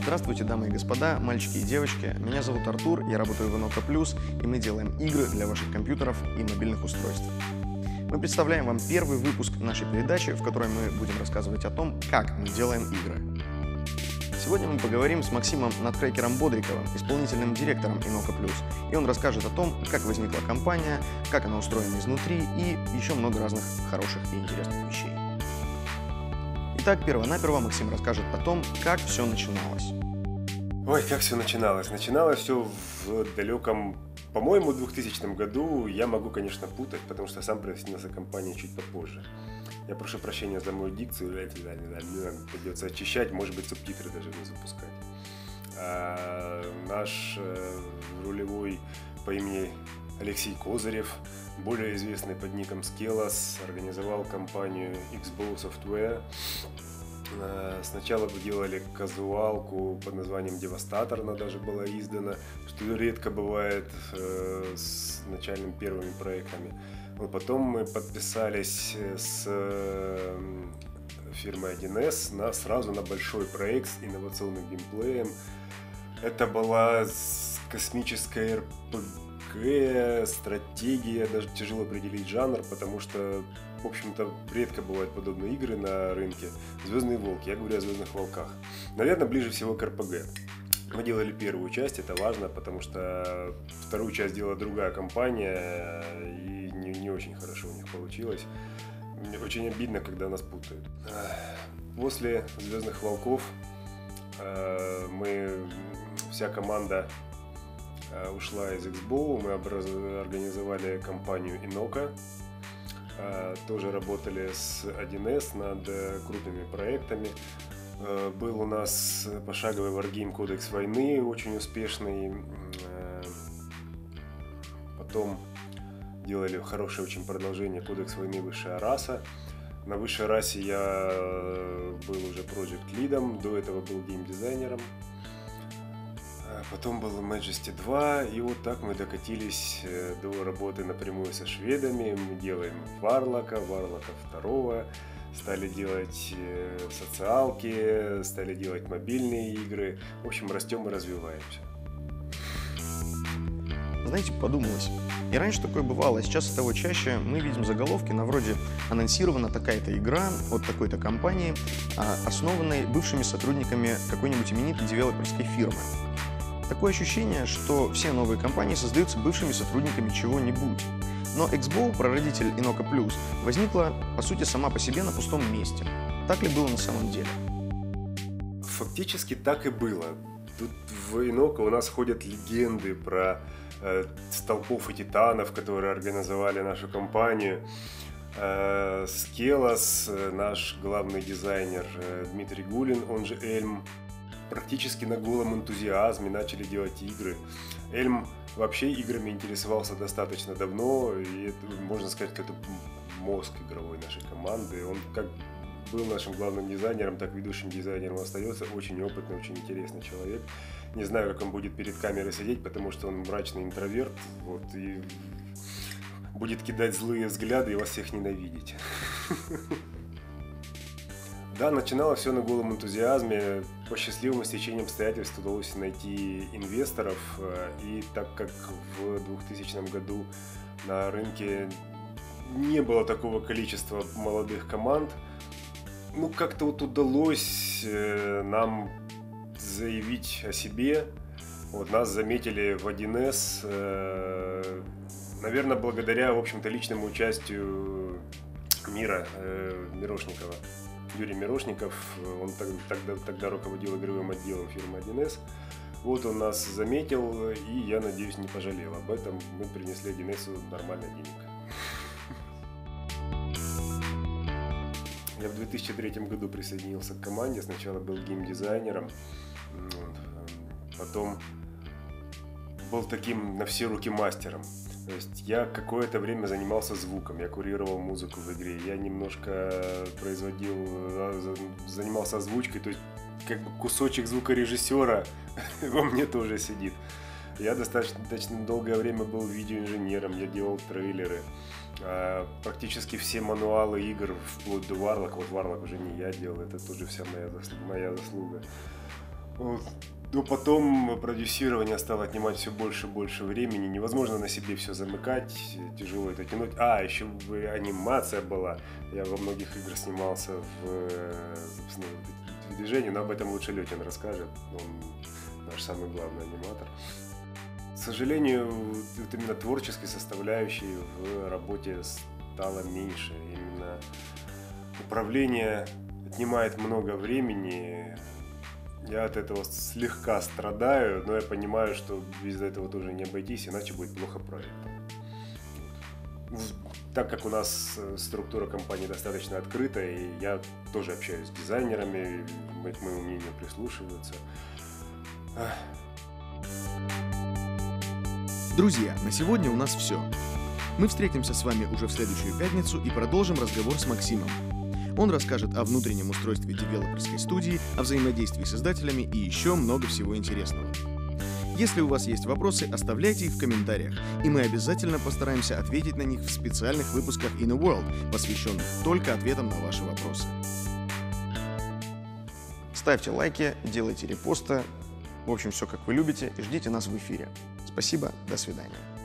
Здравствуйте, дамы и господа, мальчики и девочки. Меня зовут Артур, я работаю в Inoka Plus, и мы делаем игры для ваших компьютеров и мобильных устройств. Мы представляем вам первый выпуск нашей передачи, в которой мы будем рассказывать о том, как мы делаем игры. Сегодня мы поговорим с Максимом Надкрекером Бодриковым, исполнительным директором Inoka Plus, и он расскажет о том, как возникла компания, как она устроена изнутри и еще много разных хороших и интересных вещей. Итак, перво-наперво Максим расскажет о том, как все начиналось. Ой, как все начиналось? Начиналось все в далеком, по-моему, 2000 году. Я могу, конечно, путать, потому что сам присоединился к компании чуть попозже. Я прошу прощения за мою дикцию, придется очищать, может быть, субтитры даже не запускать. Наш рулевой по имени Алексей Козырев, более известный под ником Skelos, организовал компанию X-Bow Software. Сначала мы делали казуалку под названием Девастатор, она даже была издана, что редко бывает с начальными первыми проектами. Но потом мы подписались с фирмой 1С сразу на большой проект с инновационным геймплеем. Это была космическая RPG, стратегия, даже тяжело определить жанр, потому что, в общем-то, редко бывают подобные игры на рынке. «Звездные волки», я говорю о «Звездных волках». Наверное, ближе всего к RPG. Мы делали первую часть, это важно, потому что вторую часть делала другая компания, и не очень хорошо у них получилось. Мне очень обидно, когда нас путают. После «Звездных волков» вся команда ушла из X-Bow, мы организовали компанию Inoka, тоже работали с 1С над крупными проектами. Был у нас пошаговый Wargame Кодекс войны, очень успешный. Потом делали хорошее очень продолжение Кодекс войны Высшая раса. На Высшей расе я был уже проект-лидом, до этого был геймдизайнером. Потом был Majesty 2, и вот так мы докатились до работы напрямую со шведами. Мы делаем Варлока 2, стали делать социалки, стали делать мобильные игры. В общем, растем и развиваемся. Знаете, подумалось, и раньше такое бывало, сейчас того чаще мы видим заголовки на вроде «Анонсирована такая-то игра от такой-то компании, основанной бывшими сотрудниками какой-нибудь именитой девелоперской фирмы». Такое ощущение, что все новые компании создаются бывшими сотрудниками чего-нибудь. Но X-Bow, прародитель Inoka Plus, возникла, по сути, сама по себе на пустом месте. Так ли было на самом деле? Фактически так и было. Тут в Inoka у нас ходят легенды про столпов и титанов, которые организовали нашу компанию. Skelos, наш главный дизайнер Дмитрий Гулин, он же Эльм, практически на голом энтузиазме начали делать игры. Эльм вообще играми интересовался достаточно давно, и это, можно сказать, это мозг игровой нашей команды. Он как был нашим главным дизайнером, так ведущим дизайнером остается. Очень опытный, очень интересный человек. Не знаю, как он будет перед камерой сидеть, потому что он мрачный интроверт, вот, и будет кидать злые взгляды и вас всех ненавидеть. Да, начиналось все на голом энтузиазме. По счастливому стечению обстоятельств удалось найти инвесторов. И так как в 2000 году на рынке не было такого количества молодых команд, как-то вот удалось нам заявить о себе. Вот, нас заметили в 1С, наверное, благодаря, в общем-то, личному участию Мирошникова. Юрий Мирошников, он тогда руководил игровым отделом фирмы 1С. Вот он нас заметил, и я надеюсь, не пожалел об этом. Мы принесли 1С нормально денег. Я в 2003 году присоединился к команде. Сначала был геймдизайнером, потом был таким на все руки мастером. То есть я какое-то время занимался звуком, я курировал музыку в игре, я немножко занимался озвучкой, то есть как бы кусочек звукорежиссера во мне тоже сидит. Я достаточно долгое время был видеоинженером, я делал трейлеры. Практически все мануалы игр, вплоть до Warlock, вот Warlock уже не я делал, это тоже вся моя заслуга. Вот. Но потом продюсирование стало отнимать все больше и больше времени. Невозможно на себе все замыкать, тяжело это тянуть. Еще анимация была. Я во многих играх снимался собственно, в движении, но об этом лучше Летин расскажет. Он наш самый главный аниматор. К сожалению, вот именно творческой составляющей в работе стало меньше. Именно управление отнимает много времени. Я от этого слегка страдаю, но я понимаю, что без этого тоже не обойтись, иначе будет плохо проекту. Так как у нас структура компании достаточно открытая, и я тоже общаюсь с дизайнерами, к моему мнению прислушиваются. Друзья, на сегодня у нас все. Мы встретимся с вами уже в следующую пятницу и продолжим разговор с Максимом. Он расскажет о внутреннем устройстве девелоперской студии, о взаимодействии с издателями и еще много всего интересного. Если у вас есть вопросы, оставляйте их в комментариях, и мы обязательно постараемся ответить на них в специальных выпусках In a World, посвященных только ответам на ваши вопросы. Ставьте лайки, делайте репосты, в общем, все как вы любите, и ждите нас в эфире. Спасибо, до свидания.